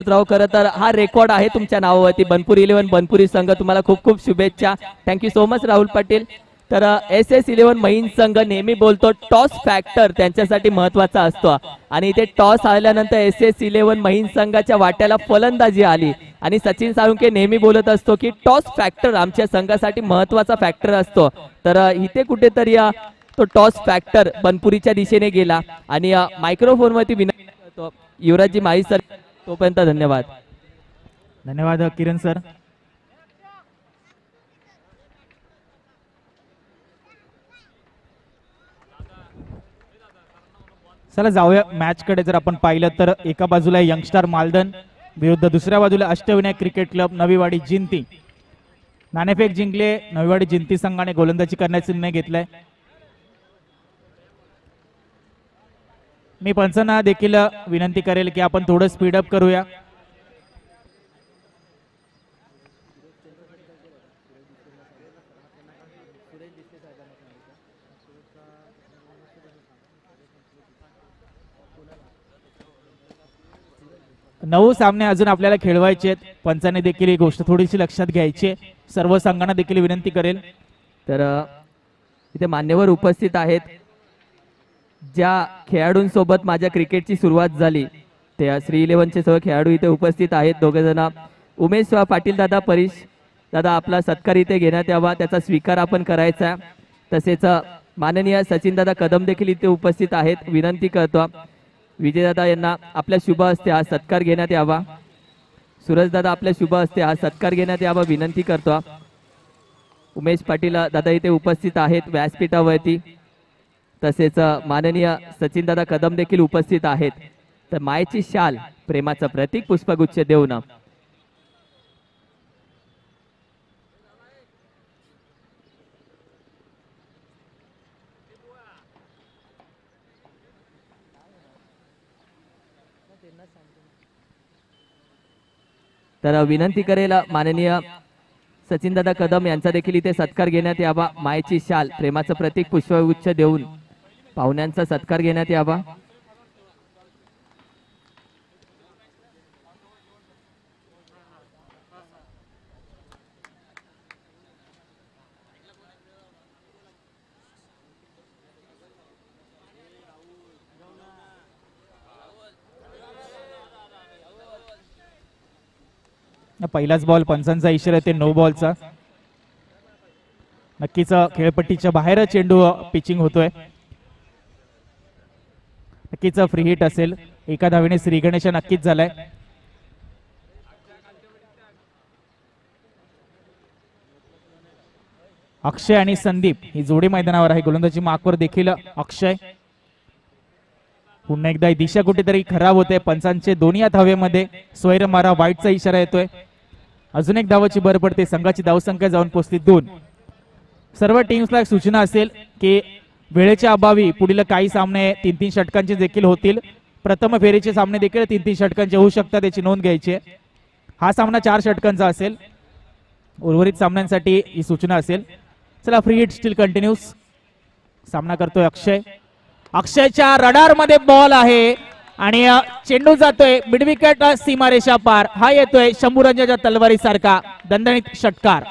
राव, खरं तर हा रेकॉर्ड आहे तुमच्या नावावरती. बनपुरी 11 बनपुरी संघ तुम्हाला खूप खूप शुभेच्छा. Thank you so much Rahul Patil. तर SS11 महिन संघ नेहमी बोलतो टॉस फॅक्टर त्यांच्यासाठी महत्वाचा असतो आणि इथे टॉस आल्यानंतर SS11 महिन संघाच्या वाट्याला फलंदाजी आली आणि सचिन साळुंके नेहमी बोलत असतो की टॉस फॅक्टर आमच्या संघासाठी महत्वाचा फॅक्टर असतो. तर इथे कुठेतरी तो टॉस फॅक्टर बनपुरीच्या दिशेने गेला आणि मायक्रोफोन वरती विनंती करतो युवराजजी माई सर. तोपर्यंत धन्यवाद. धन्यवाद किरण सर. चला जाऊया मॅच कडे. जर आपण पाहिलं तर एका बाजूला यंगस्टार मालदन विरुद्ध दुसऱ्या बाजूला अष्टविनायक क्रिकेट क्लब नवीवाडी जिंती. नाणेफेक जिंकले नवीवाडी जिंती संघाने गोलंदाजी करण्याचा निर्णय घेतलाय. मी पंचांना देखील विनंती करेल की आपण थोडं स्पीडअप करूया. नऊ सामने अजून आपल्याला खेळवायचे आहेत. पंचांनी देखील ही गोष्ट थोडीशी लक्षात घ्यायची. सर्व संघांना देखील विनंती करेल. तर इथे मान्यवर उपस्थित आहेत. ज्या खेळाडूंसोबत माझ्या क्रिकेटची सुरुवात झाली त्या श्री 11चे सर्व खेळाडू इथे उपस्थित आहेत. दोघे जण. उमेश पाटील दादा, परीश दादा, आपला सत्कार इथे घेण्यात यावा, त्याचा स्वीकार आपण करायचा. तसेच माननीय सचिन दादा कदम देखील इथे उपस्थित आहेत. विनंती करतो विजयदादा यांना आपल्या शुभ हस्ते हा सत्कार घेण्यात यावा. सूरज दादा, आपल्या शुभ हस्ते हा सत्कार घेण्यात यावा विनंती करतो. उमेश पाटील दादा इथे उपस्थित आहेत व्यासपीठावरती. तसेच माननीय सचिन दादा कदम देखील उपस्थित आहेत. तर मायेची शाल, प्रेमाचं प्रतीक पुष्पगुच्छ देऊन तर विनंती करेल माननीय सचिन दादा कदम यांचा देखील इथे सत्कार घेण्यात यावा. मायेची शाल, प्रेमाचं प्रतीक पुष्पगुच्छ देऊन पाहुण्यांचा सत्कार घेण्यात यावा. पहिलाच बॉल पंचांचा इशारा येते नो बॉलचा. नक्कीच खेळपट्टीच्या बाहेर चेंडू पिचिंग होतोय. नक्कीच फ्री हिट असेल. एका धावेने श्री गणेश नक्कीच झालाय. अक्षय आणि संदीप ही जोडी मैदानावर आहे. गोलंदाजी मार्कवर देखील अक्षय. पुन्हा एकदा दिशा कुठेतरी खराब होते. पंचांचे दोन्ही हात हवेमध्ये. सोयर मारा, वाईटचा इशारा येतोय. अजून एक धावाची भर पडते. संघाची धावसंख्या जाऊन पोहोचली 2. सर्व टीम्सला एक सूचना असेल की वेळेच्या अभावी पुढील काही सामने 3-3 षटकांचे देखील होतील. प्रथम फेरीचे सामने देखील 3-3 षटकांचे होऊ शकतात, याची नोंद घ्यायची. हा सामना 4 षटकांचा असेल. उर्वरित सामन्यांसाठी ही सूचना असेल. चला, फ्री हिट स्टील कंटिन्यूस. सामना करतोय अक्षय. अक्षयच्या रडार मध्ये बॉल आहे आणि चेंडू जातोय मिड विकेट सीमारेषा पार. हा येतोय शंभूरंजनच्या तलवारी सारखा दणदणीत षटकार.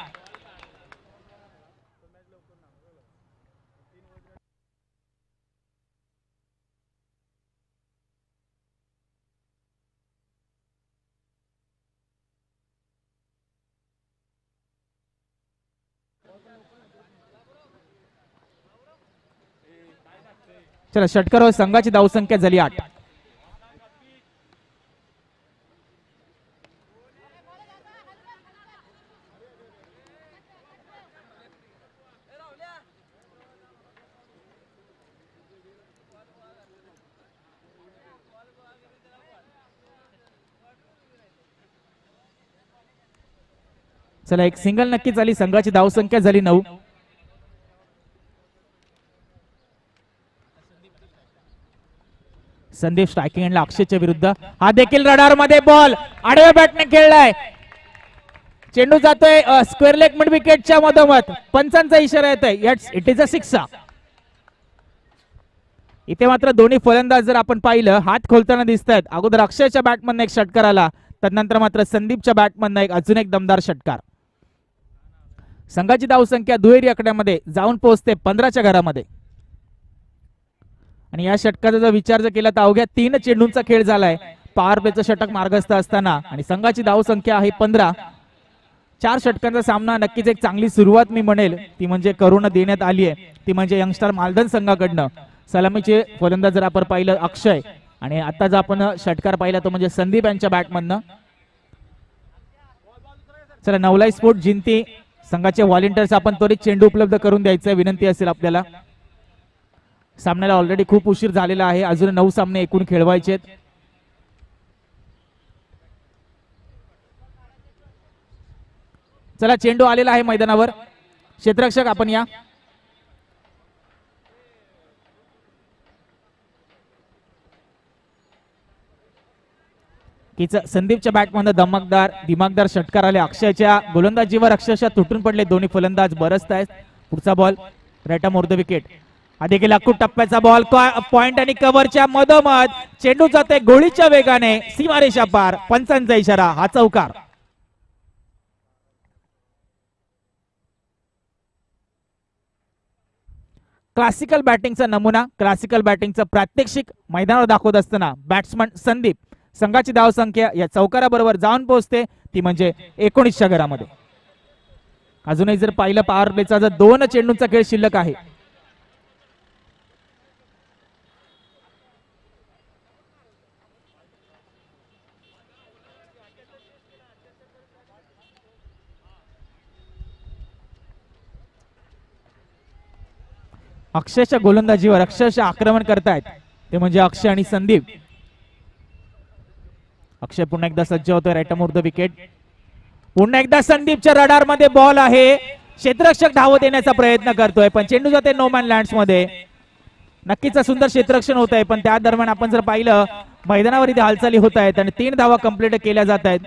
चला, षटकारावर संघाची धावसंख्या झाली 8. चला, एक सिंगल नक्की झाली. संघाची धावसंख्या झाली 9. संदीप स्ट्रायकिंग एंडला अक्षयच्या विरुद्ध. हा देखील रडार मध्ये बॉल आडव्या बॅटने खेळलाय. चेंडू जातोय स्क्वेअर लेग मिड विकेटच्या मधोमध. पंचांचा इशारा येतोय. इट इज अ 6. इथे मात्र दोन्ही फलंदाज जर आपण पाहिलं हात खोलताना दिसत आहेत. अगोदर अक्षयच्या बॅटमधून एक षटकार आला, तदनंतर मात्र संदीपच्या बॅटमधनं अजून एक दमदार षटकार. संघाची धावसंख्या दुहेरी आकड्यामध्ये जाऊन पोहोचते 15च्या घरामध्ये. आणि या षटकाचा जर विचार केला तर अवघ्या 3 चेंडूंचा खेळ झालाय पॉवर प्लेचं षटक मार्गस्थ असताना आणि संघाची धावसंख्या आहे 15. 4 षटकांचा सामना नक्कीच एक चांगली सुरुवात मी म्हणेल ती म्हणजे करून देण्यात आली आहे, ती म्हणजे यंगस्टर मालदन संघाकडनं. सलामीचे फलंदाज जर आपण पाहिलं अक्षय आणि आता जर आपण षटकार पाहिला तो म्हणजे संदीप यांच्या बॅटमधनं. चला नवलाई स्पोर्ट जिंती संघाचे व्हॉलेंटियर्स आपण त्वरित चेंडू उपलब्ध करून द्यायचं विनंती असेल आपल्याला. सामन्याला ऑलरेडी खूप उशीर झालेला आहे, अजून 9 सामने एकूण खेळवायचे आहेत. चला चेंडू आलेला आहे मैदानावर. क्षेत्ररक्षक आपण या. संदीपच्या बॅटमध्ये दिमागदार षटकार आले. अक्षयच्या गोलंदाजीवर अक्षरशः तुटून पडले दोन्ही फलंदाज. बरसत आहेत. पुढचा ball right off the wicket. हा देखील अकूट टप्प्याचा बॉल. पॉइंट आणि कव्हरच्या मधोमध चेंडू जाते गोळीच्या वेगाने सीमारेषा पार. पंचांचा इशारा. हा चौकार. क्लासिकल बॅटिंगचा नमुना, क्लासिकल बॅटिंगचं प्रात्यक्षिक मैदानावर दाखवत असताना बॅट्समन संदीप संघाची धावसंख्या या चौकाराबरोबर जाऊन पोहोचते ती म्हणजे 19च्या घरामध्ये. अजूनही जर पाहिलं पॉवर प्लेचा जर 2 चेंडूंचा खेळ शिल्लक आहे. अक्षयच्या गोलंदाजीवर अक्षरशः आक्रमण करतायत ते म्हणजे अक्षय आणि संदीप. अक्षय पुन्हा एकदा सज्ज होतोय राईट ऑफ द विकेट. पुन्हा एकदा संदीपच्या रडार मध्ये बॉल आहे. क्षेत्ररक्षक धाव देण्याचा प्रयत्न करतोय पण चेंडू जाते नो मॅन लँड्स मध्ये. नक्कीच सुंदर क्षेत्ररक्षण होत आहे पण त्या दरम्यान आपण जर पाहिलं मैदानावर इथे हालचाली होत आहेत आणि 3 धावा कंप्लीट केल्या जात आहेत.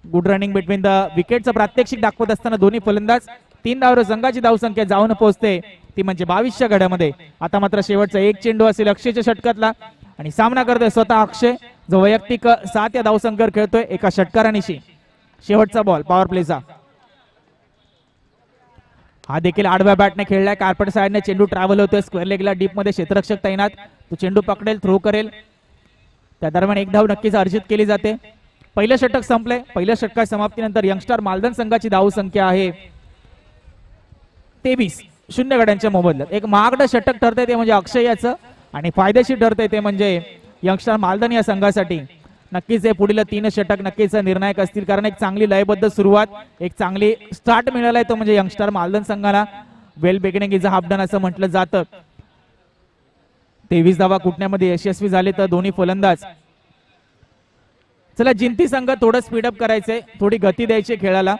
गुड रनिंग बिटवीन द विकेटचं प्रात्यक्षिक दाखवत असताना दोन्ही फलंदाज 3 धावांवर संघाची धावसंख्या जाऊन पोहोचते ती म्हणजे 22च्या घड्यामध्ये. आता मात्र शेवटचा एक चेंडू असेल अक्षयच्या षटकातला आणि सामना करतोय स्वतः अक्षय जो वैयक्तिक 7 या धावसंख्येवर खेळतोय एका षटकारानिशी. शेवटचा बॉल पॉवर प्लेचा. हा देखील आडव्या बॅटने खेळलाय. कार्पेट साइडने चेंडू ट्रॅव्हल होतोय स्क्वेअर लेगला डीप मध्ये. क्षेत्ररक्षक तैनात. तो चेंडू पकडेल थ्रो करेल. त्या दरम्यान एक धाव नक्कीच अर्जित केली जाते. पहिलं षटक संपलंय. पहिल्या षटका समाप्तीनंतर यंगस्टर मालदन संघाची धावसंख्या आहे 23. 0 गड्यांच्या मोबदल्यात एक महागडं षटक ठरतंय ते म्हणजे अक्षय याचं आणि फायदेशीर ठरतंय ते म्हणजे यंगस्टर मालदन या संघासाठी. नक्कीच हे पुढील 3 षटक नक्कीच निर्णायक असतील कारण एक चांगली लयबद्ध सुरुवात एक चांगली स्टार्ट मिळालाय तो म्हणजे यंगस्टर मालदन संघाला. Well beginning is a half done असं म्हटलं जातं. 23 धावा कुटण्यामध्ये यशस्वी झाले तर दोन्ही फलंदाज. चला जिंती संघ थोडं स्पीडअप करायचंय, थोडी गती द्यायची खेळाला.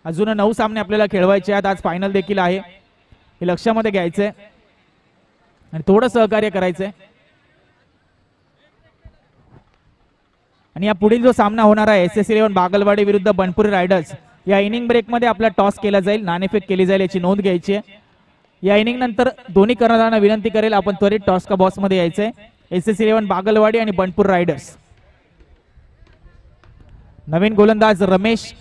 अजून 9 सामने आपल्याला खेळवायचे आहेत. आज फायनल देखील आहे हे लक्षामध्ये घ्यायचंय आणि थोडं सहकार्य करायचंय. आणि या पुढील जो सामना होणार आहे SS11 बागलवाडी विरुद्ध बनपुरी रायडर्स या इनिंग ब्रेक मध्ये आपला टॉस केला जाईल, नाणेफेक केली जाईल याची नोंद घ्यायची आहे. या इनिंग नंतर दोन्ही कर्णधारांना विनंती करेल आपण त्वरित टॉस का बॉस मध्ये यायचंय. SS11 बागलवाडी आणि बनपूर रायडर्स. नवीन गोलंदाज रमेश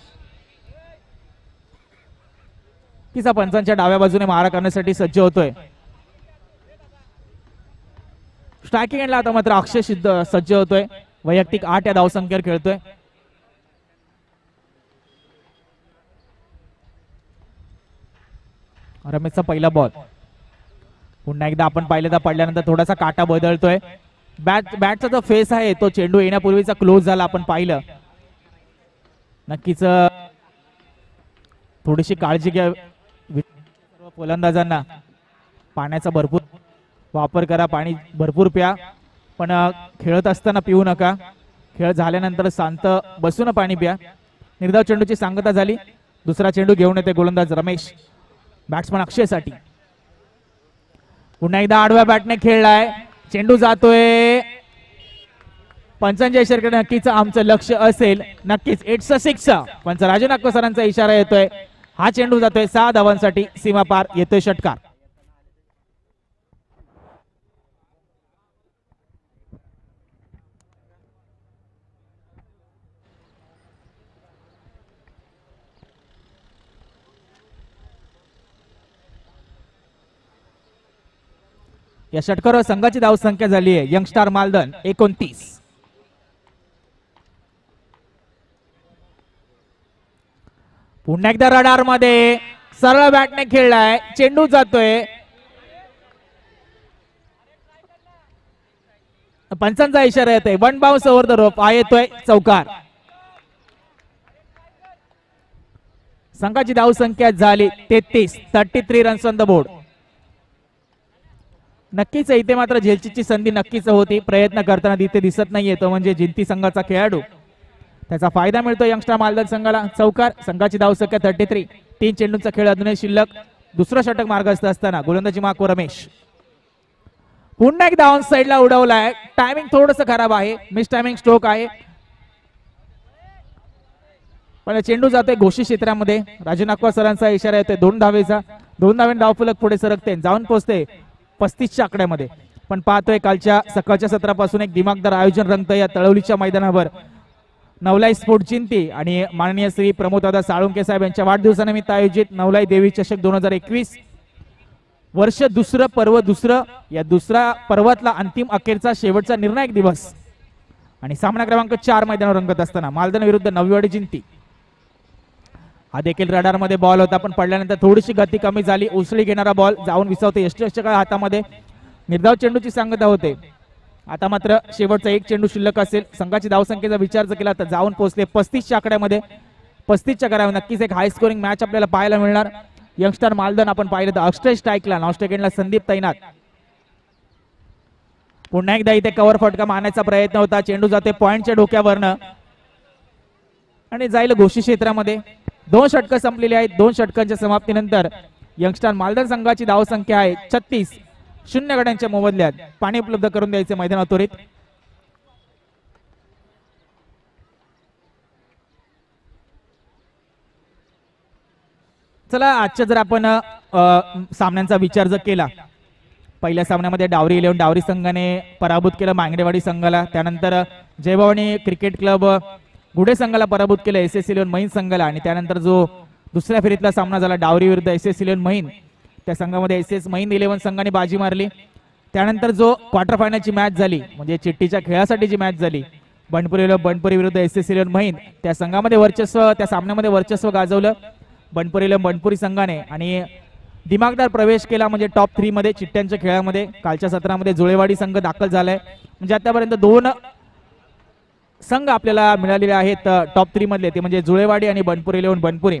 किसा पंचांच्या डाव्या बाजूने मारा करण्यासाठी सज्ज होतोय. स्ट्रायकिंग एंडला आता मात्र अक्षय सज्ज होतोय. वैयक्तिक 8 या धावसंख्येवर खेळतोय. रमेशचा पहिला बॉल. पुन्हा एकदा आपण पाहिलं तर पडल्यानंतर थोडासा काटा बदलतोय. बॅटचा जो फेस आहे तो चेंडू येण्यापूर्वीचा क्लोज झाला आपण पाहिलं. नक्कीच थोडीशी काळजी घ्या सर्व फलंदाजांना. पाण्याचा भरपूर वापर करा, पाणी भरपूर प्या पण खेळत असताना पिऊ नका. खेळ झाल्यानंतर शांत बसून पाणी प्या. निर्धाव चेंडूची सांगता झाली. दुसरा चेंडू घेऊन येते गोलंदाज रमेश बॅट्समन अक्षयसाठी. पुन्हा एकदा आडव्या बॅटने खेळलाय. चेंडू जातोय पंचांच्या इशाऱ्याकडे नक्कीच आमचं लक्ष असेल. नक्कीच इट्स अ 6. पंच राजू नागपूर सरांचा इशारा येतोय. हा चेंडू जातोय 6 धावांसाठी सीमा पार. येतोय षटकार. या षटकारावर संघाची धावसंख्या झाली आहे यंगस्टार मालदन 29. पुन्हा एकदा रडार मध्ये सरळ बॅटने खेळलाय, चेंडू जातोय. पंचांचा इशारा येतोय, one bounce over the rope. येतोय चौकार. संघाची धावसंख्या झाली 33 रन्स ऑन द बोर्ड. नक्कीच इथे मात्र झेलचीची संधी नक्कीच होती, प्रयत्न करताना तिथे दिसत नाहीये तो म्हणजे जिंती संघाचा खेळाडू. त्याचा फायदा मिळतो यंगस्टर मालदन संघाला. चौकार. संघाची धावसंख्या 33. 3 चेंडूंचा खेळ अजूनही शिल्लक. दुसरं षटक मार्गस्थ असताना गोलंदाजी मार्कवर रमेश. पुन्हा एकदा ऑन साइडला उडवलाय. टायमिंग थोडस खराब आहे, मिस टायमिंग स्ट्रोक आहे, पण चेंडू जातोय घोषित क्षेत्रामध्ये. राजू नाकवा सरांचा इशारा येतोय 2 धावेचा. 2 धावेन धावफलक पुढे सरकते, जाऊन पोहोचते 35च्या आकड्यामध्ये. पण पाहतोय कालच्या सकाळच्या सत्रापासून एक दिमागदार आयोजन रंगतंय या तळवलीच्या मैदानावर. नवलाई स्पोर्ट जिंती आणि माननीय श्री प्रमोददादा साळुंके साहेब यांच्या वाढदिवसानिमित्त आयोजित नवलाई देवी चषक 2021 वर्ष दुसरं पर्व दुसरं. या दुसऱ्या पर्वातला अंतिम अखेरचा शेवटचा निर्णायक दिवस आणि सामना क्रमांक 4 मैदानावर रंगत असताना मालदन विरुद्ध नवीवाडी जिंती. हा देखील रडार मध्ये बॉल होता, पण पडल्यानंतर थोडीशी गती कमी झाली. उसळी घेणारा बॉल जाऊन विसावते यष्टीच्या हातामध्ये. निर्धाव चेंडूची सांगता होते. आता मात्र शेवटचा एक चेंडू शिल्लक असेल. संघाची धावसंख्येचा विचार जर केला तर जाऊन पोहोचले 35च्या आकड्यामध्ये. 35च्या करावे नक्कीच एक हाय स्कोरिंग मॅच आपल्याला पाहायला मिळणार. यंगस्टर मालदन आपण पाहिलं तर अक्षय स्ट्राईकला, नॉन स्ट्राईकला संदीप तैनात. पुन्हा एकदा इथे कव्हर फटका मारण्याचा प्रयत्न होता. चेंडू जाते पॉइंटच्या डोक्यावरनं आणि जाईल घोषित क्षेत्रामध्ये. 2 षटकं संपलेली आहेत. 2 षटकांच्या समाप्तीनंतर यंगस्टर मालदन संघाची धावसंख्या आहे 36. 0 गड्यांच्या मोबदल्यात पाणी उपलब्ध करून द्यायचे मैदानात त्वरित. चला आजच्या जर आपण सामन्यांचा विचार जर केला, पहिल्या सामन्यामध्ये डावरी 11 डावरी संघाने पराभूत केलं मांगडेवाडी संघाला. त्यानंतर जयभवानी क्रिकेट क्लब गुढे संघाला पराभूत केलं SS11 महिन संघाला. आणि त्यानंतर जो दुसऱ्या फेरीतला सामना झाला डावरी विरुद्ध SS11 महिन, त्या संघामध्ये SS महिन 11 संघाने बाजी मारली. त्यानंतर जो क्वार्टर फायनलची मॅच झाली म्हणजे चिठ्ठीच्या खेळासाठी जी मॅच झाली बंडपुरी विरुद्ध SS11 महिन, त्या संघामध्ये वर्चस्व, त्या सामन्यामध्ये वर्चस्व गाजवलं बंडपुरी संघाने आणि दिमागदार प्रवेश केला म्हणजे टॉप 3 मध्ये चिठ्ठ्यांच्या खेळामध्ये. कालच्या सत्रामध्ये जुळेवाडी संघ दाखल झालाय. म्हणजे आतापर्यंत 2 संघ आपल्याला मिळालेले आहेत टॉप 3 मधले, ते म्हणजे जुळेवाडी आणि बंडपुरी.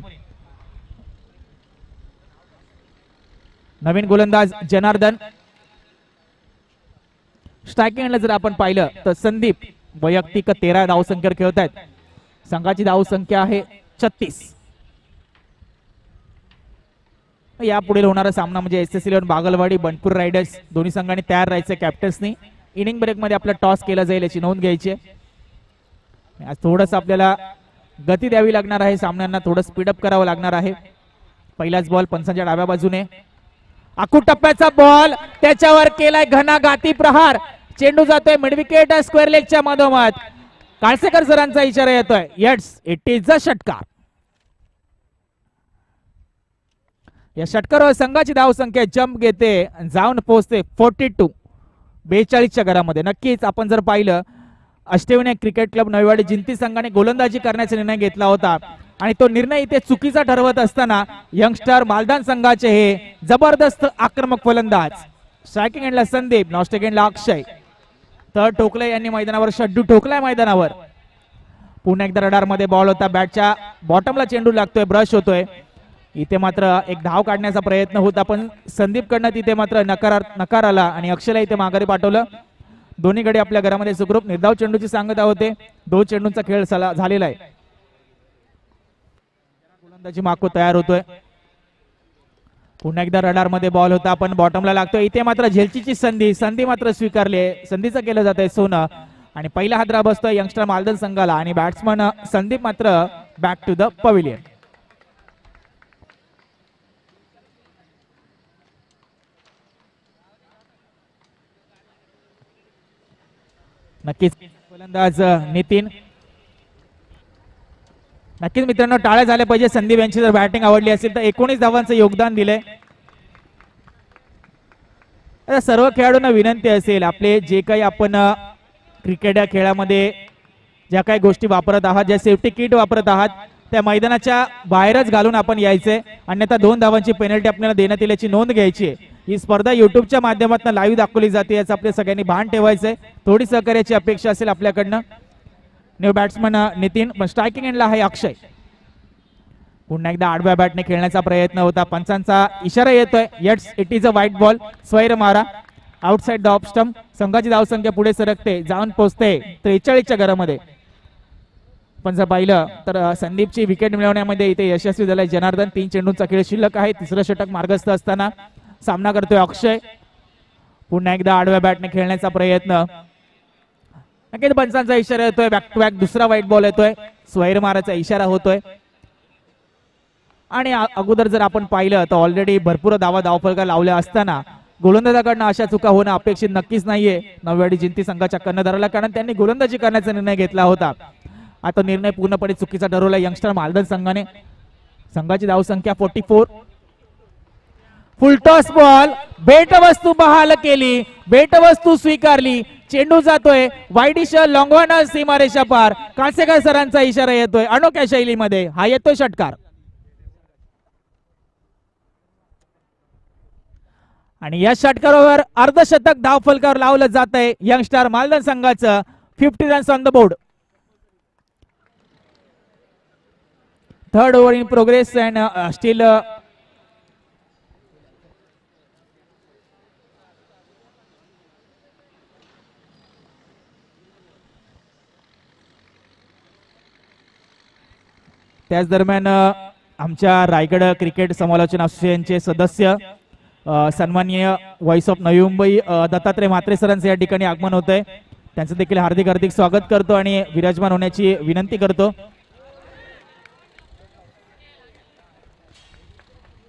नवीन गोलंदाज जनार्दन. स्ट्रायकिंगला जर आपण पाहिलं तर संदीप वैयक्तिक 13 धावसंख्येवर खेळत आहेत. संघाची धावसंख्या आहे 36. यापुढे होणारा सामना म्हणजे SS11 बागलवाडी बंडपूर रायडर्स. दोन्ही संघांनी तयार राहायचं कॅप्टन्सनी. इनिंग ब्रेक मध्ये आपला टॉस केला जाईल याची नोंद घ्यायची आहे. आज थोडंसं आपल्याला गती द्यावी लागणार आहे, सामन्यांना थोडं स्पीडअप करावं लागणार आहे. पहिलाच बॉल पंचांच्या डाव्या बाजूने. आखू टप्प्याचा बॉल त्याच्यावर केलाय घणाघाती प्रहार. चेंडू जातोय मिडविकेट स्क्वेअर लेगच्या मधोमध. काळसेकर सरांचा इशारा येतोय यट्स इट इज अ षटकार. या षटकारावर संघाची धावसंख्या जंप घेते जाऊन पोहोचते 42. 42च्या घरामध्ये. नक्कीच आपण जर पाहिलं अष्टविनायक क्रिकेट क्लब नवीवाडी जिंती संघाने गोलंदाजी करण्याचा निर्णय घेतला होता आणि तो निर्णय इथे चुकीचा ठरवत असताना यंगस्टर मालदान संघाचे हे जबरदस्त आक्रमक फलंदाज स्ट्रायकिंग एंडला संदीप, नॉन स्ट्रायकिंग एंडला अक्षय. तर टोकले यांनी मैदानावर शड्डू ठोकलाय मैदानावर. पुन्हा एकदा रडार मध्ये बॉल होता, बॅटच्या बॉटमला चेंडू लागतोय, ब्रश होतोय. इथे मात्र एक धाव काढण्याचा प्रयत्न होता पण संदीप कडनं तिथे मात्र नकार आला आणि अक्षयला इथे माघारी पाठवलं. दोन्ही गडी आपल्या घरामध्ये सुखरूप. निर्धाव चेंडूची सांगता होते. 2 चेंडूंचा खेळ झालेला आहे. गोलंदाजी माको तयार होतोय. पुन्हा एकदा रडार मध्ये बॉल होता पण बॉटमला लागतोय. इथे मात्र झेलचीची संधी मात्र स्वीकारली आहे. संधीचं केलं जात आहे सोनं आणि पहिला हादरा बसतोय यंगस्टर मालदन संघाला आणि बॅट्समन संदीप मात्र बॅक टू द पवेलियन. नक्कीच गोलंदाज नितीन. नक्कीच मित्रांनो टाळ्या झाल्या पाहिजे. संदीप यांची जर बॅटिंग आवडली असेल तर 19 धावांचं योगदान दिलंय. आता सर्व खेळाडूंना विनंती असेल, आपले जे काही आपण क्रिकेट या खेळामध्ये ज्या काही गोष्टी वापरत आहात, ज्या सेफ्टी किट वापरत आहात, त्या मैदानाच्या बाहेरच घालून आपण यायचंय, अन्यथा 2 धावांची पेनल्टी आपल्याला देण्यात येण्याची नोंद घ्यायची आहे. ही स्पर्धा युट्यूबच्या माध्यमातून लाईव्ह दाखवली जाते, याचं आपल्या सगळ्यांनी भान ठेवायचंय. थोडी सहकार्याची अपेक्षा असेल आपल्याकडनं. न्यू बॅट्समन नितीन, स्ट्रायकिंग एंडला आहे अक्षय. पुन्हा एकदा आडव्या बॅटने खेळण्याचा प्रयत्न होता, पंचांचा इशारा येतोय. Yes it is a wide ball, स्वैर मारा आउटसाइड द ऑफ स्टंप. संघाची धावसंख्या पुढे सरकते, जाऊन पोहोचते 43च्या घरामध्ये. पण जर पाहिलं तर संदीपची विकेट मिळवण्यामध्ये इथे यशस्वी झालाय जनार्दन. 3 चेंडूंचा खेळ शिल्लक आहे. तिसरं षटक मार्गस्थ असताना सामना करतोय अक्षय. पुन्हा एकदा आडव्या बॅटने खेळण्याचा प्रयत्न. नक्कीच पंचांचा इशारा येतोय, बॅक टू बॅक दुसरा व्हाईट बॉल येतोय, स्वैर माराचा इशारा होतोय. आणि अगोदर जर आपण पाहिलं तर ऑलरेडी भरपूर धावफलका लावल्या असताना गोलंदाजाकडनं अशा चुका होणं अपेक्षित नक्कीच नाहीये 9व्या जिंती संघाच्या कर्णधाराला, कारण त्यांनी गोलंदाजी करण्याचा निर्णय घेतला होता. आता निर्णय पूर्णपणे चुकीचा ठरवला यंगस्टर मालदन संघाने. संघाची धावसंख्या 44. फुलटॉस बॉल, भेटवस्तू बहाल केली, भेटवस्तू स्वीकारली. चेंडू जातोय वाईडिश लॉंगॉन सीमारेषा पार. कासेकर सरांचा इशारा येतोय अनोख्या शैलीमध्ये. हा येतोय षटकार. आणि या षटकारावर अर्धशतक धावफलकावर लावलं जात आहे यंगस्टर मालदन संघाचं. 50 runs on the board. Third over in progress and still त्याच दरम्यान आमच्या रायगड क्रिकेट समालोचन असोसिएशनचे सदस्य सन्माननीय व्हॉइस ऑफ नवी मुंबई दत्तात्रय म्हात्रे सरांचं या ठिकाणी आगमन होत आहे. त्यांचं देखील हार्दिक हार्दिक स्वागत करतो आणि विराजमान होण्याची विनंती करतो.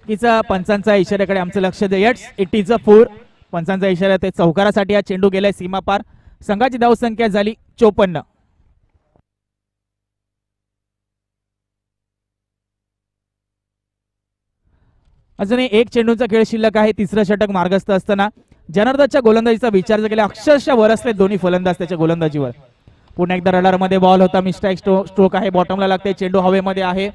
कीचा पंचांचा इशाऱ्याकडे आमचं लक्ष द्या. येट्स इट इज अ 4. पंचांचा इशारा ते चौकारासाठी हा चेंडू गेलाय सीमापार. संघाची धावसंख्या झाली 54. अजूनही 1 चेंडूचा खेळ शिल्लक आहे. तिसरं षटक मार्गस्थ असताना जनार्दनच्या गोलंदाजीचा विचार जर केला अक्षरशः वरसले दोन्ही फलंदाज त्याच्या गोलंदाजीवर. पुन्हा एकदा रडार मध्ये बॉल होता, मिस्टेक स्ट्रोक आहे, बॉटमला लागते, चेंडू हवेमध्ये आहे.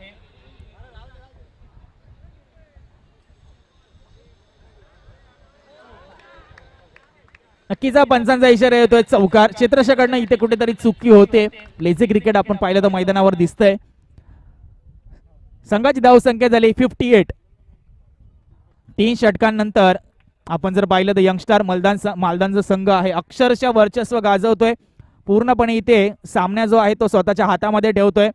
नक्कीच पंचांचा इशारा येतोय चौकार. क्षेत्ररक्षकाकडनं इथे कुठेतरी चुकी होते. लेझी क्रिकेट आपण पाहिलं तर मैदानावर दिसतंय. संघाची धावसंख्या झाली 58. 3 षटकांनंतर आपण जर पाहिलं तर यंगस्टर मालदानचा संघ आहे अक्षरशः वर्चस्व गाजवतोय. पूर्णपणे इथे सामना जो आहे तो स्वतःच्या हातामध्ये ठेवतोय.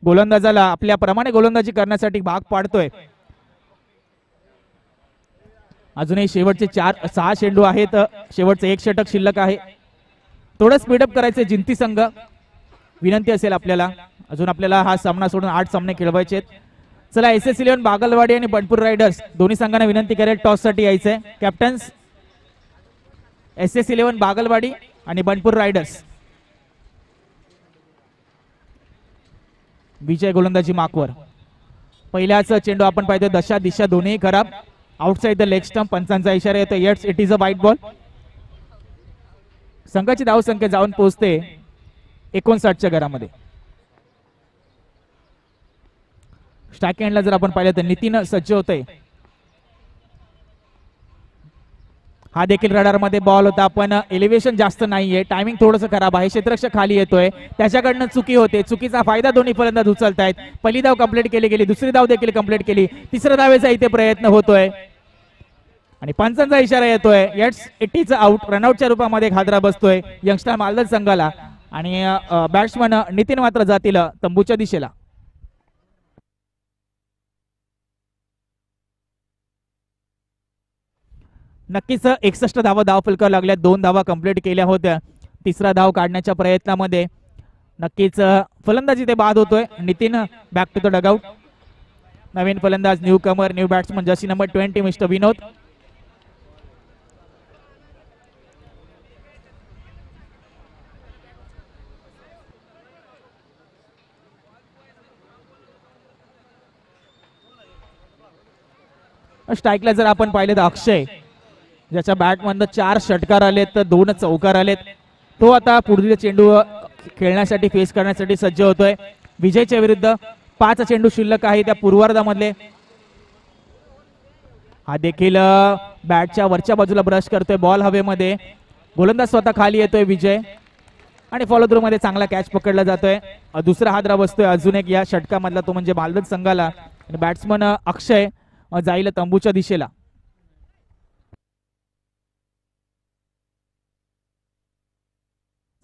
गोलंदाजाला आपल्याप्रमाणे गोलंदाजी करण्यासाठी भाग पाडतोय. अजूनही शेवटचे 6 चेंडू आहेत. शेवटचं 1 षटक शिल्लक आहे. थोडं स्पीडअप करायचं जिंती संघ. विनंती असेल आपल्याला. अजून आपल्याला हा सामना सोडून 8 सामने खेळवायचे आहेत. चला SS11 बागलवाडी आणि बनपूर रायडर्स दोन्ही संघांना विनंती करेल टॉस साठी यायचंय. कॅप्टन्स SS11 बागलवाडी आणि बनपूर रायडर्स. विजय गोलंदाजी माकवर. पहिल्याच चेंडू आपण पाहतोय दशा दिशा दोन्ही खराब. Outside the leg stump. पंचांचा इशारा येतो. Yes it is a wide ball. संघाची धावसंख्या जाऊन पोहोचते 59च्या घरामध्ये. स्ट्राईक एंडला जर आपण पाहिलं तर नितीन सज्ज होते. हा देखील रडार मध्ये बॉल होता, पण एलिव्हेशन जास्त नाहीये, टायमिंग थोडंसं खराब आहे. क्षेत्ररक्षक खाली येतोय, त्याच्याकडनं चुकी होते. चुकीचा फायदा दोन्ही फलंदाज उचलतायत. पहिली धाव कंप्लीट केली गेली, दुसरी धाव देखील कंप्लीट केली, तिसऱ्या धावेचा इथे प्रयत्न होतोय आणि पंचांचा इशारा येतोय. Yes it is out. रनआउटच्या रूपामध्ये हादरा बसतोय यंगस्टर मालदन संघाला आणि बॅट्समन नितीन मात्र जातील तंबूच्या दिशेला. नक्कीच 61 धावा धावफलकावर लागल्या. 2 धावा कंप्लीट केल्या होत्या. तिसरा धाव काढण्याच्या प्रयत्नामध्ये नक्कीच फलंदाजी ते बाद होतोय. Nitin back to the dugout. नवीन फलंदाज, newcomer, new batsman jersey number 20 mister Vinod. स्ट्राईकला जर आपण पाहिलं तर अक्षय ज्याच्या बॅटमधनं 4 षटकार आलेत तर 2 चौकार आलेत, तो आता पुढील चेंडू खेळण्यासाठी फेस करण्यासाठी सज्ज होतोय. विजयच्या विरुद्ध 5 चेंडू शिल्लक आहे त्या पूर्वार्धामधले. हा देखील बॅटच्या वरच्या बाजूला ब्रश करतोय, बॉल हवेमध्ये. गोलंदाज स्वतः खाली येतोय विजय आणि फॉलो थ्रू मध्ये चांगला कॅच पकडला जातोय. दुसरा हादरा बसतोय अजून एक या षटकामधला, तो म्हणजे मालदन संघाला. आणि बॅट्समन अक्षय जाईल तंबूच्या दिशेला.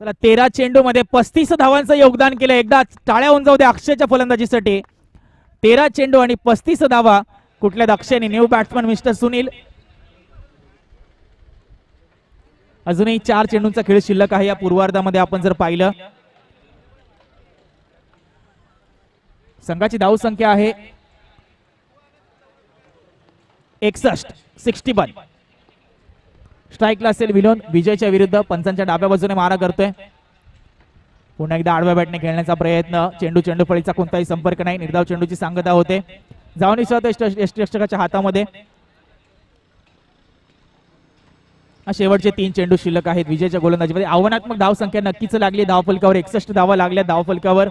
चला 13 चेंडू मध्ये 35 धावांचं योगदान केलं. एकदा टाळ्या होऊन जाऊ दे अक्षयच्या फलंदाजीसाठी. 13 चेंडू आणि 35 धावा कुठल्यात अक्षयने. New batsman mister Sunil. अजूनही 4 चेंडूंचा खेळ शिल्लक आहे या पूर्वार्धामध्ये. आपण जर पाहिलं संघाची धावसंख्या आहे 61. स्ट्राईकला असेल विनोद विजयच्या विरुद्ध. पंचांच्या डाव्या बाजूने मारा करतोय. पुन्हा एकदा आडव्या बॅटने खेळण्याचा प्रयत्न. चेंडू फळीचा कोणताही संपर्क नाही. निर्धाव चेंडूची सांगता होते. जाऊन यष्टिरक्षकाच्या हातामध्ये. शेवटचे 3 चेंडू शिल्लक आहेत विजयच्या गोलंदाजीमध्ये. आव्हानात्मक धावसंख्या नक्कीच लागली. धावफलकावर 61 धावा लागल्या. धावफलकावर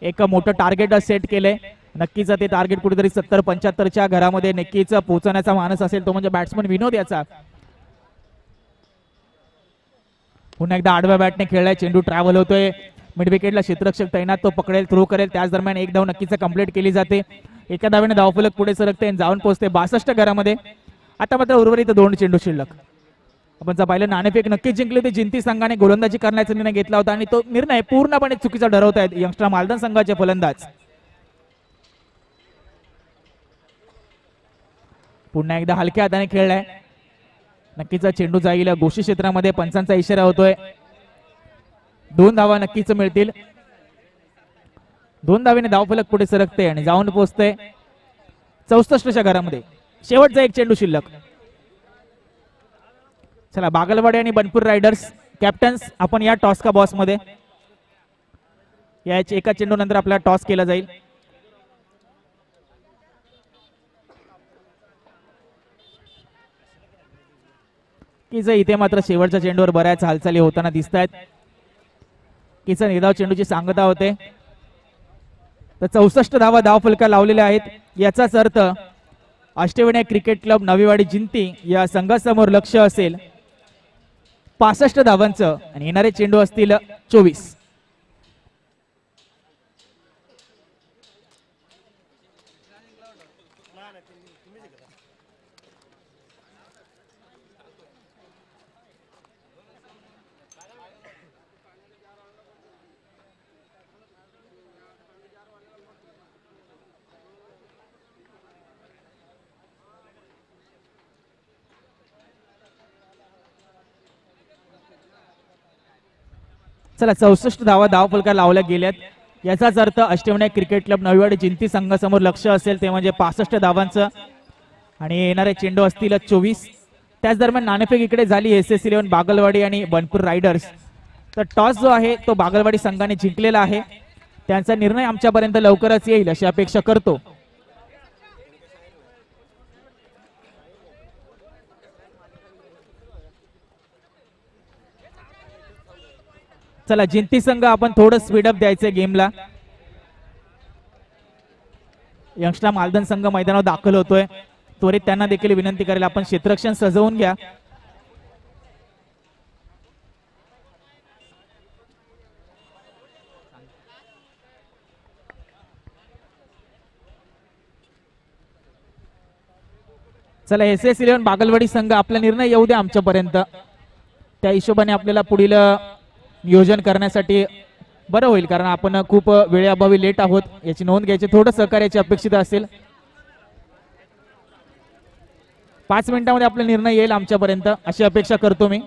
एक मोठं टार्गेट सेट केलंय. नक्कीच ते टार्गेट कुठेतरी 70-75च्या घरामध्ये नक्कीच पोहोचवण्याचा मानस असेल तो म्हणजे बॅट्समन विनोद याचा. पुन्हा एकदा आडव्या बॅटने खेळलाय. चेंडू ट्रॅव्हल होतोय. मिड विकेटला क्षेत्ररक्षक तैनात, तो पकडेल, थ्रो करेल. त्याच दरम्यान एक धाव नक्कीच कंप्लीट केली जाते. एका धावेने धावफलक पुढे सरकते आणि जाऊन पोहोचते 62 घरामध्ये. आता मात्र उर्वरित 2 चेंडू शिल्लक. आपण जर पाहिलं नाणेफेक नक्कीच जिंकली होती. जिंती संघाने गोलंदाजी करण्याचा निर्णय घेतला होता आणि तो निर्णय पूर्णपणे चुकीचा ठरवतायत यंगस्टर मालदन संघाचे फलंदाज. पुन्हा एकदा हलक्या हाताने खेळलाय. नक्कीच चेंडू जाईल गोष्टी क्षेत्रामध्ये. पंचांचा इशारा होतोय. 2 धावा नक्कीच मिळतील. 2 धावेने धावफलक पुढे सरकते आणि जाऊन पोहोचते 64च्या घरामध्ये. शेवटचा 1 चेंडू शिल्लक. चला बागलवाडी आणि बनपूर रायडर्स कॅप्टन्स, आपण या टॉस का बॉस मध्ये. या एका चेंडू नंतर आपला टॉस केला जाईल. इथे मात्र शेवटच्या चेंडूवर बऱ्याच हालचाली होताना दिसत आहेत. किचा निर्धाव चेंडूची सांगता होते. तर 64 धावा धावफलका लावलेल्या आहेत. याचाच अर्थ अष्टविनायक क्रिकेट क्लब नवीवाडी जिंती या संघासमोर लक्ष असेल 65 धावांचं आणि येणारे चेंडू असतील 24. चला 64 धावा धावफलका लावल्या गेल्यात. याचाच अर्थ अष्टविनायक क्रिकेट क्लब नवीवाडी जिंती संघासमोर लक्ष असेल ते म्हणजे 65 धावांचं आणि येणारे चेंडू असतील 24. त्याच दरम्यान नाणेफेक इकडे झाली SS11 बागलवाडी आणि बनपूर रायडर्स. तर टॉस जो आहे तो बागलवाडी संघाने जिंकलेला आहे. त्यांचा निर्णय आमच्यापर्यंत लवकरच येईल अशी अपेक्षा करतो. चला जिंती संघ आपण थोडं स्पीडअप द्यायचंय गेमला. यंगस्टर मालदन संघ मैदानावर दाखल होतोय. त्वरित त्यांना देखील विनंती करेल आपण क्षेत्ररक्षण सजवून घ्या. चला SS11 बागलवाडी संघ आपला निर्णय येऊ द्या आमच्यापर्यंत. त्या हिशोबाने आपल्याला पुढील नियोजन करण्यासाठी बरं होईल, कारण आपण खूप वेळेअभावी लेट आहोत. याची नोंद घ्यायची. थोडं सहकार्याची अपेक्षित असेल. 5 मिनिटांमध्ये आपला निर्णय येईल आमच्यापर्यंत अशी अपेक्षा करतो मी.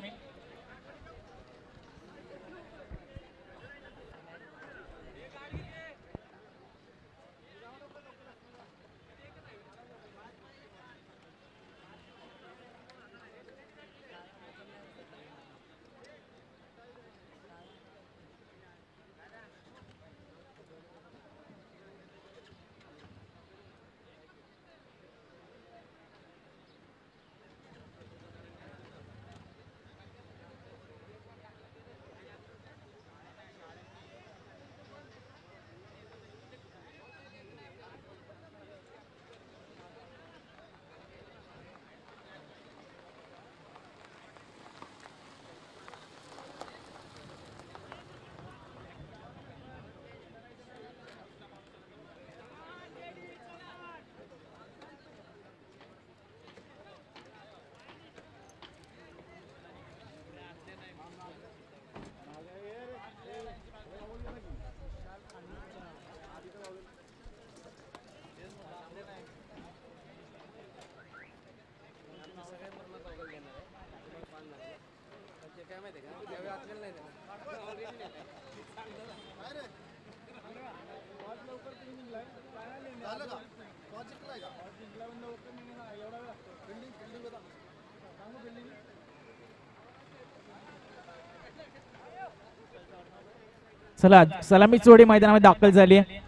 चला सलामी जोडी मैदानामध्ये दाखल झाली आहे.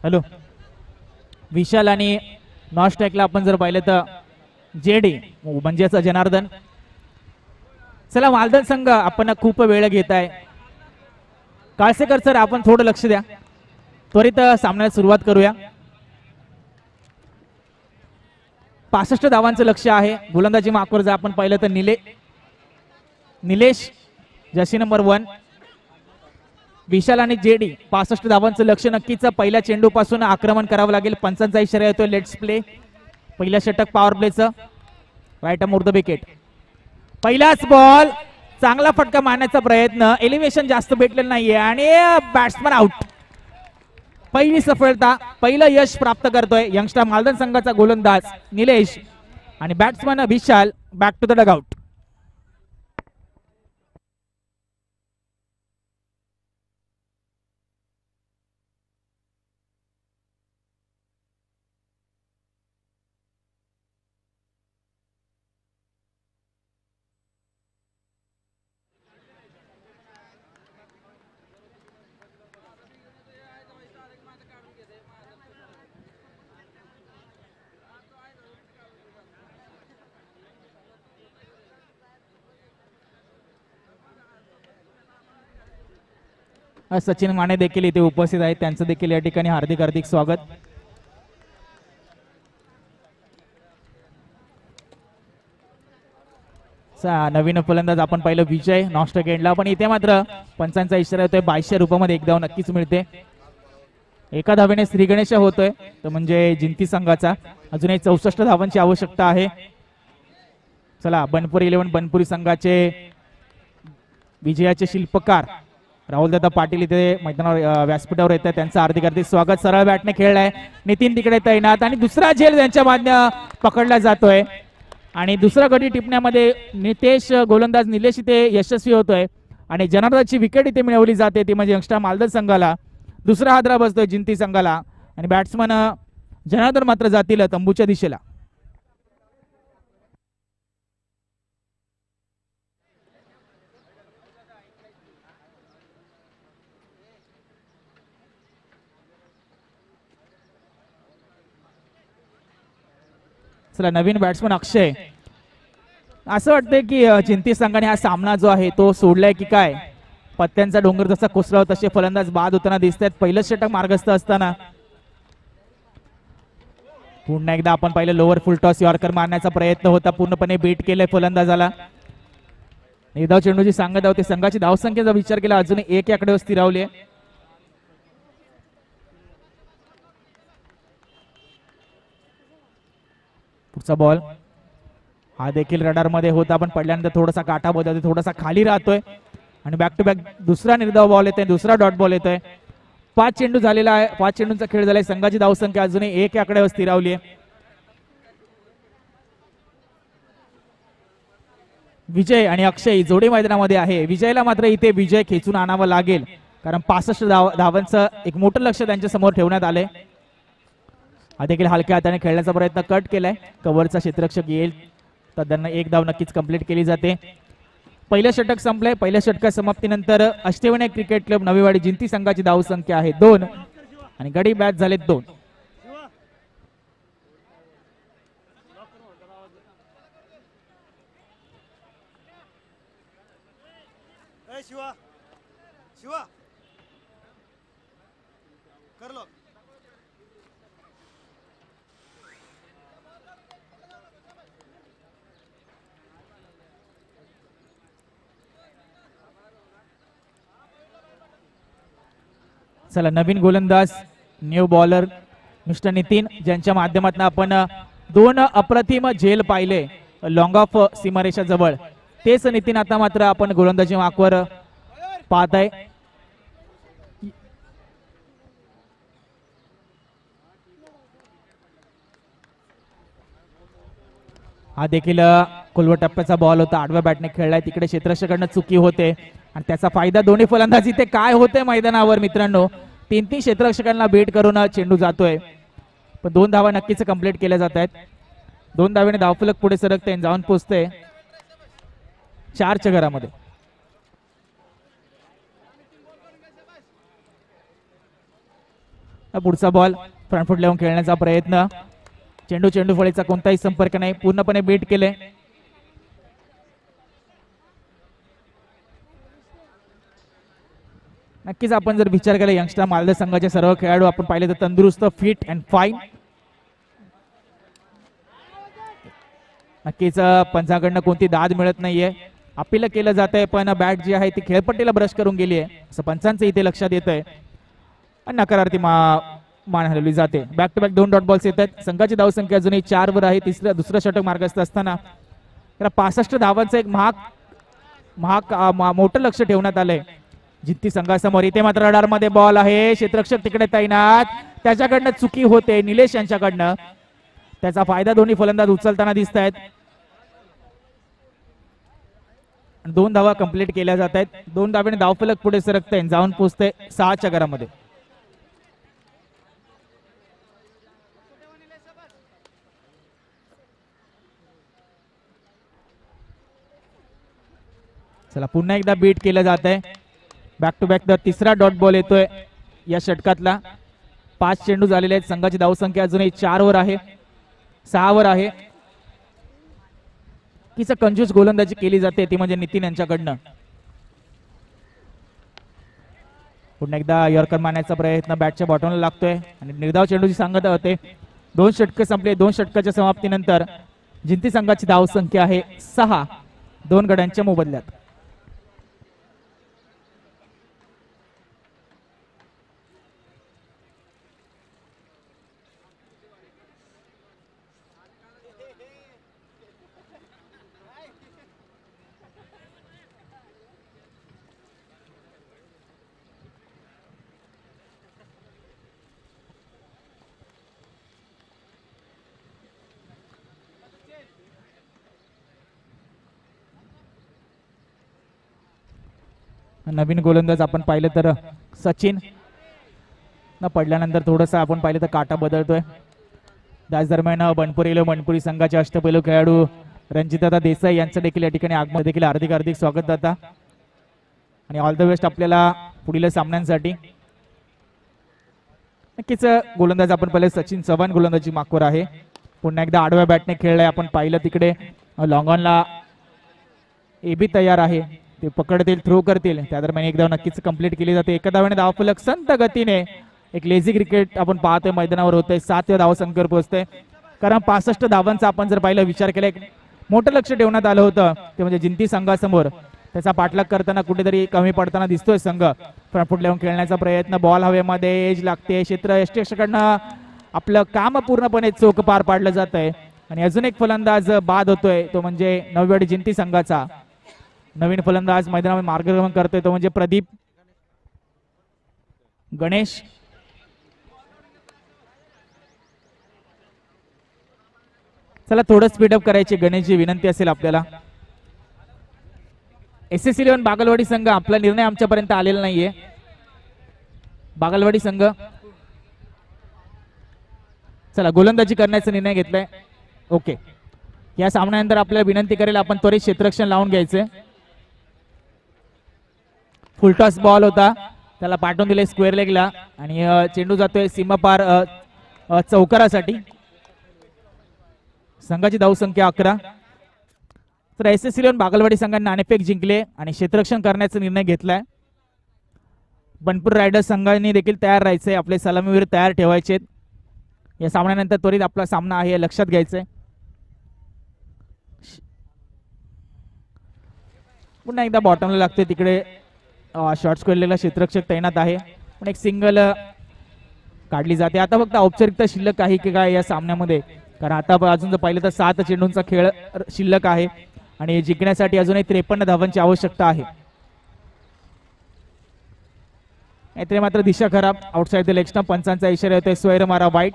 हॅलो विशाल आणि नॉस्टॅकला आपण जर पाहिलं तर जेडी म्हणजेच जनार्दन. चला मालदन संघ आपण खूप वेळ घेत आहे. काळसेकर सर आपण थोडं लक्ष द्या. त्वरित सामन्याला सुरुवात करूया. 65 धावांचं लक्ष आहे. गोलंदाजी मार्कवर जर आपण पाहिलं तर निलेश जर्सी नंबर 1, विशाल आणि जेडी 65 धावांचं लक्ष नक्कीच. पहिल्या चेंडू पासून आक्रमण करावं लागेल. पंचांचा इशारा येतोय लेट्स प्ले. पहिलं षटक पॉवर प्लेचं. Right a the wicket. पहिलाच बॉल चांगला फटका मारण्याचा प्रयत्न. एलिव्हेशन जास्त भेटलेलं नाहीये आणि बॅट्समन आउट. पहिली सफलता पहिलं यश प्राप्त करतोय यंगस्टर मालदन संघाचा गोलंदाज निलेश आणि batsman Vishal. Back to the dugout. Sachin Mane देखील इथे उपस्थित आहेत. त्यांचं देखील या ठिकाणी हार्दिक हार्दिक स्वागत. नवीन फलंदाज आपण पाहिलं विजय नॉस्टॅक एंडला. पण इथे मात्र पंचांचा इशारा येतोय. 2200 रुपयामध्ये एक धाव नक्कीच मिळते. एका धावेने श्री गणेश होतोय तो म्हणजे जिंती संघाचा. अजूनही 64 धावांची आवश्यकता आहे. चला बनपुरी 11 बनपुरी संघाचे विजयाचे शिल्पकार राहुलदादा पाटील इथे मैदानावर व्यासपीठावर येत आहे. त्यांचं हार्दिक हार्दिक स्वागत. सरळ बॅटने खेळलाय. नितीन तिकडे तैनात आणि दुसरा झेल त्यांच्या मान्य पकडला जातोय आणि दुसरा गडी टिपण्यामध्ये नितेश गोलंदाज निलेश इथे यशस्वी होतोय आणि जनार्दनची विकेट इथे मिळवली जाते. ती म्हणजे यंगस्टर मालदन संघाला. दुसरा हादरा बसतोय जिंती संघाला आणि बॅट्समन जनार्दन मात्र जातील तंबूच्या दिशेला. चला नवीन बॅट्समन अक्षय. असं वाटतंय की जिंती संघाने हा सामना जो आहे तो सोडलाय की काय. पत्त्यांचा डोंगर जसा कोसळला तसे फलंदाज बाद होताना दिसत आहेत. पहिलं षटक मार्गस्थ असताना पुन्हा एकदा आपण पाहिलं लोअर फुल टॉस यॉर्कर मारण्याचा प्रयत्न होता. पूर्णपणे बीट केलंय फलंदाजाला. एकदा चेंडूची सांगत होते. संघाची धावसंख्येचा विचार केला अजून एक आकडेवर स्थिरावली आहे. पुढचा बॉल हा देखील रडार मध्ये होता पण पडल्यानंतर थोडासा काटा बदलतो. थोडासा खाली राहतोय आणि बॅक टू बॅक दुसरा निर्धाव बॉल येतोय. दुसरा डॉट बॉल येतोय. 5 चेंडू झालेला आहे. 5 चेंडूंचा खेळ झालाय. संघाची धावसंख्या अजूनही एक आकड्यावर स्थिरावली आहे. विजय आणि अक्षय जोडी मैदानामध्ये आहे. विजयला मात्र इथे विजय खेचून आणावं लागेल कारण 65 धावांचं एक मोठं लक्ष त्यांच्या समोर ठेवण्यात आलंय. हा देखील हलक्या हाताने खेळण्याचा प्रयत्न कट केलाय. कव्हरचा क्षेत्ररक्षक येईल तर त्यांना एक धाव नक्कीच कंप्लीट केली जाते. पहिलं षटक संपलंय. पहिल्या षटका समाप्तीनंतर अष्टविनायक क्रिकेट क्लब नवीवाडी जिंती संघाची धावसंख्या आहे 2 आणि गडी बॅट झाले 2. चला नवीन गोलंदाज न्यू बॉलर मिस्टर नितीन ज्यांच्या माध्यमातून आपण 2 अप्रतिम झेल पाहिले लॉंग ऑफ सीमारेषा जवळ. तेच नितीन आता मात्र आपण गोलंदाजी मार्कवर पाहत आहे. हा देखील कुलव टप्प्याचा बॉल होता. आडव्या बॅटने खेळलाय. तिकडे क्षेत्ररक्षकांना चुकी होते आणि त्याचा फायदा दोन्ही फलंदाज इथे काय होते मैदानावर मित्रांनो. 3 क्षेत्ररक्षकांना बेट करून चेंडू जातोय पण 2 धावा नक्कीच कंप्लीट केल्या जात आहेत. 2 धावेने धावफलक पुढे सरकते जाऊन पोहोचते 4च्या घरामध्ये. पुढचा बॉल फ्रंटफूट लावून खेळण्याचा प्रयत्न. चेंडू फळीचा कोणताही संपर्क नाही, पूर्णपणे बीट केले. नक्कीच आपण जर विचार केला यंगस्टर मालदा संघाचे सर्व खेळाडू आपण पाहिले तर तंदुरुस्त, फिट अँड फाईन. नक्कीच पंचांकडनं कोणती दाद मिळत नाहीये, अपील केलं जात आहे, पण बॅट जी आहे ती खेळपट्टीला ब्रश करून गेली आहे असं पंचांचं इथे लक्षात येत आहे. नकारार्थी मान हलवली जाते. Back to back 2 dot balls येत आहेत. संघाची धावसंख्या अजूनही 4 वर आहे. दुसरं षटक मार्गस्थ असताना त्याला 65 धावांचं एक मोठं लक्ष ठेवण्यात आलंय जिंती संघासमोर. इथे मात्र रडार मध्ये बॉल आहे, क्षेत्ररक्षक तिकडे तैनात, त्याच्याकडनं चुकी होते निलेश यांच्याकडनं. त्याचा फायदा दोन्ही फलंदाज उचलताना दिसत आहेत. 2 धावा कंप्लीट केल्या जात आहेत. 2 धावेने धावफलक पुढे सरकते, जाऊन पोहोचते 6च्या घरामध्ये. चला पुन्हा एकदा बीट केलं जात आहे. बॅक टू बॅक तिसरा डॉट बॉल येतोय या षटकातला. 5 चेंडू झालेले आहेत. संघाची धावसंख्या अजूनही 4 वर आहे, 6 वर आहे. तिचं कंजूस गोलंदाजी केली जाते ती म्हणजे नितीन यांच्याकडनं. पुन्हा एकदा यॉर्कर मारण्याचा प्रयत्न बॅटच्या बॉटमला लागतोय आणि निर्धाव चेंडूची सांगत होते. 2 षटक संपले. 2 षटकाच्या समाप्तीनंतर जिंती संघाची धावसंख्या आहे 6, 2 गड्यांच्या मोबदल्यात. नवीन गोलंदाज आपण पाहिलं तर सचिन न पडल्यानंतर थोडस आपण पाहिलं तर काटा बदलतोय. त्याच दरम्यान मनपुरी संघाचे अष्टपैलू खेळाडू रणजितदादा देसाई यांचं देखील या ठिकाणी आगमन देखील हार्दिक स्वागत दादा आणि ऑल द बेस्ट आपल्याला पुढील सामन्यांसाठी. नक्कीच गोलंदाज आपण पाहिले सचिन चव्हाण गोलंदाजी मागवर आहे. पुन्हा एकदा आडव्या बॅटने खेळलाय आपण पाहिलं तिकडे. लॉंग ऑनला एबी तयार आहे, ते पकडतील थ्रो करतील. त्या दरम्यान एक धाव नक्कीच कंप्लीट केली जाते. एका धावेने धावफलक संत गतीने एक लेझी क्रिकेट आपण पाहतोय मैदानावर होतंय. 7व्या धावसंख्येवर पोहोचतोय. कारण 65 धावांचा आपण जर पाहिलं विचार केला एक मोठं लक्ष ठेवण्यात आलं होतं ते म्हणजे जिंती संघासमोर. त्याचा पाठलाग करताना कुठेतरी कमी पडताना दिसतोय संघ. फ्रंटफूट लावून खेळण्याचा प्रयत्न, बॉल हवेमध्ये, एज लागते, क्षेत्र यष्टीकडनं आपलं काम पूर्णपणे चोख पार पाडलं जात आहे. आणि अजून एक फलंदाज बाद होतोय तो म्हणजे नववाडी जिंती संघाचा. नवीन फलंदाज मैदानामध्ये मार्गक्रमण करतोय तो म्हणजे प्रदीप गणेश. चला थोडं स्पीडअप करायची गणेशची विनंती असेल आपल्याला. SS 11 बागलवाडी संघ, आपला निर्णय आमच्यापर्यंत आलेला नाहीये. बागलवाडी संघ चला गोलंदाजी करण्याचा निर्णय घेतलाय. ओके, या सामन्यानंतर आपल्याला विनंती करेल आपण त्वरित क्षेत्ररक्षण लावून घ्यायचंय. फुलटॉस बॉल होता, त्याला पाठवून दिले स्क्वेअर लेगला आणि चेंडू जातोय सीमापार चौकारासाठी. संघाची धावसंख्या 11. तर SS 11 बागलवाडी संघाने नाणेफेक जिंकले आणि क्षेत्ररक्षण करण्याचा निर्णय घेतलाय. बनपूर रायडर्स संघाने देखील तयार राहायचंय, आपले सलामीवीर तयार ठेवायचे. या सामन्यानंतर त्वरित आपला सामना आहे लक्षात घ्यायचंय. पुन्हा एकदा बॉटमला लागतोय तिकडे. शॉर्ट स्क्वेअरला क्षेत्ररक्षक तैनात आहे, पण एक सिंगल काढली जाते. आता फक्त औपचारिकता शिल्लक आहे की काय या सामन्यामध्ये, कारण आता अजून जर पाहिलं तर 7 चेंडूंचा खेळ शिल्लक आहे आणि जिंकण्यासाठी अजूनही 53 धावांची आवश्यकता आहे. नाहीतरी मात्र दिशा खराब. आउटसाइड द लेग स्टंप, पंचांचा इशारा येतोय स्वैर मारा वाईट.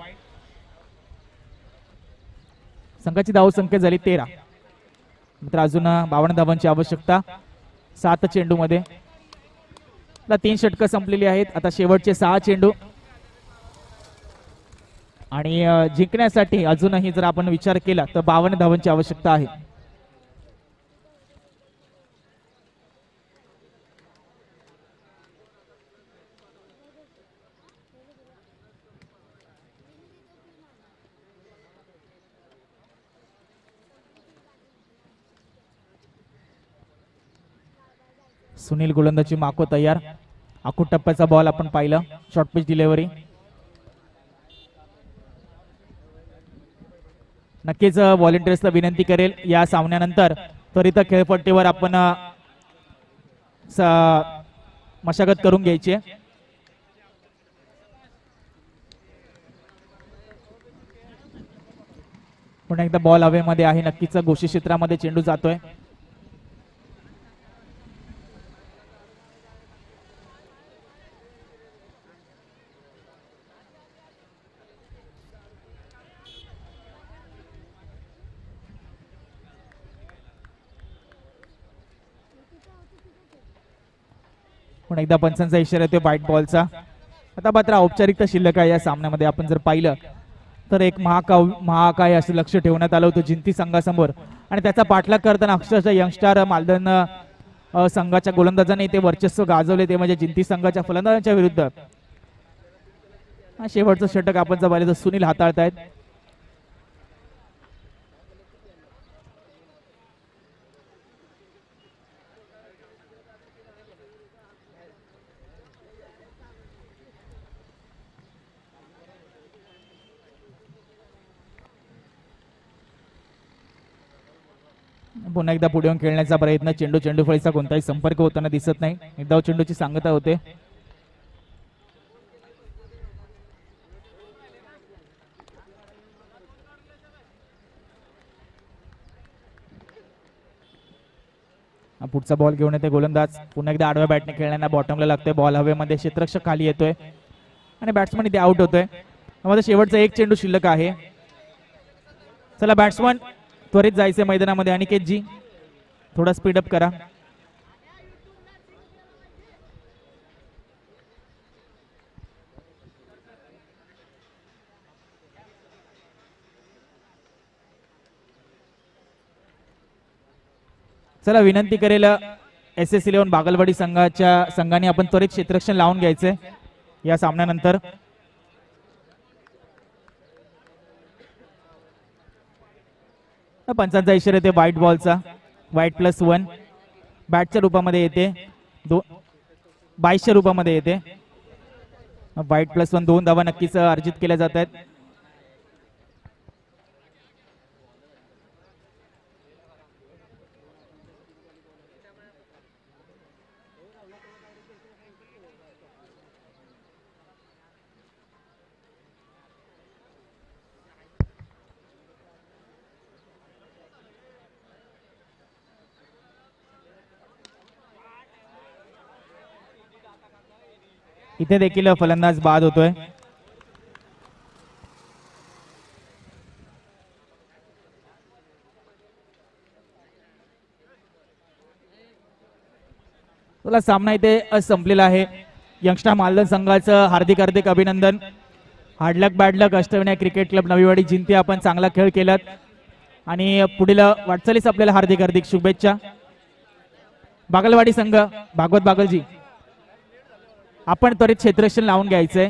संघाची धावसंख्या झाली 13. मात्र अजून 52 धावांची आवश्यकता 7 चेंडू मध्ये. 3 षटकं संपलेली आहेत. आता शेवटचे 6 चेंडू आणि जिंकण्यासाठी अजूनही जर आपण विचार केला तर 52 धावांची आवश्यकता आहे. सुनील गोलंदाजी माको तयार. आखूड टप्प्याचा बॉल आपण पाहिलं. Short pitch delivery. नक्कीच व्हॉलेंटियर्सला विनंती करेल या सामन्यानंतर त्वरित खेळपट्टीवर आपण मशागत करून घ्यायची आहे. पुन्हा एकदा बॉल हवेमध्ये आहे. नक्कीच घोषित क्षेत्रामध्ये चेंडू जातोय. पुन्हा एकदा पंचांचा इशारा येतोय व्हाईट बॉलचा. आता मात्र औपचारिकता शिल्लक आहे या सामन्यामध्ये. आपण जर पाहिलं तर एक महाकाय असं लक्ष ठेवण्यात आलं होतं जिंती संघासमोर आणि त्याचा पाठलाग करताना अक्षरशः यंगस्टार मालदन संघाच्या गोलंदाजांनी ते वर्चस्व गाजवले ते म्हणजे जिंती संघाच्या फलंदाजांच्या विरुद्ध. शेवटचं षटक आपण जर पाहिलं तर सुनील हाताळतायत. पुन्हा एकदा पुढे येऊन खेळण्याचा प्रयत्न. चेंडू फळीचा कोणताही संपर्क होताना दिसत नाही. एकदा चेंडूची सांगता होते. पुढचा बॉल घेऊन येते गोलंदाज. पुन्हा एकदा आडव्या बॅटने खेळण्याला बॉटमला लागतोय. बॉल हवेमध्ये क्षेत्ररक्षक खाली येतोय आणि बॅट्समन इथे आउट होतोय. त्यामध्ये शेवटचा एक चेंडू शिल्लक आहे. चला बॅट्समन त्वरित जायचे मैदानामध्ये. अनिकेत जी थोडा स्पीडअप करा. चला विनंती करेल SS11 बागलवाडी संघाने आपण त्वरित क्षेत्ररक्षण लावून घ्यायचंय या सामन्यानंतर. पंचांचा इशारा येते व्हाईट बॉलचा. व्हाईट +1 बॅटच्या रूपामध्ये येते. 22च्या रूपामध्ये येते. व्हाईट +1 2 धावा नक्कीच अर्जित केल्या जात आहेत. इथे देखील फलंदाज बाद होतोय. तुला सामना इथे संपलेला आहे. यंगस्टर मालदन संघाचं हार्दिक अभिनंदन. हार्डलक bad luck Ashtavinayak cricket club Naviwadi Jinti. आपण चांगला खेळ केलात आणि पुढील वाटचालीस आपल्याला हार्दिक शुभेच्छा. बागलवाडी संघ भागवत बागलजी आपण त्वरित क्षेत्ररक्षण लावून घ्यायचंय.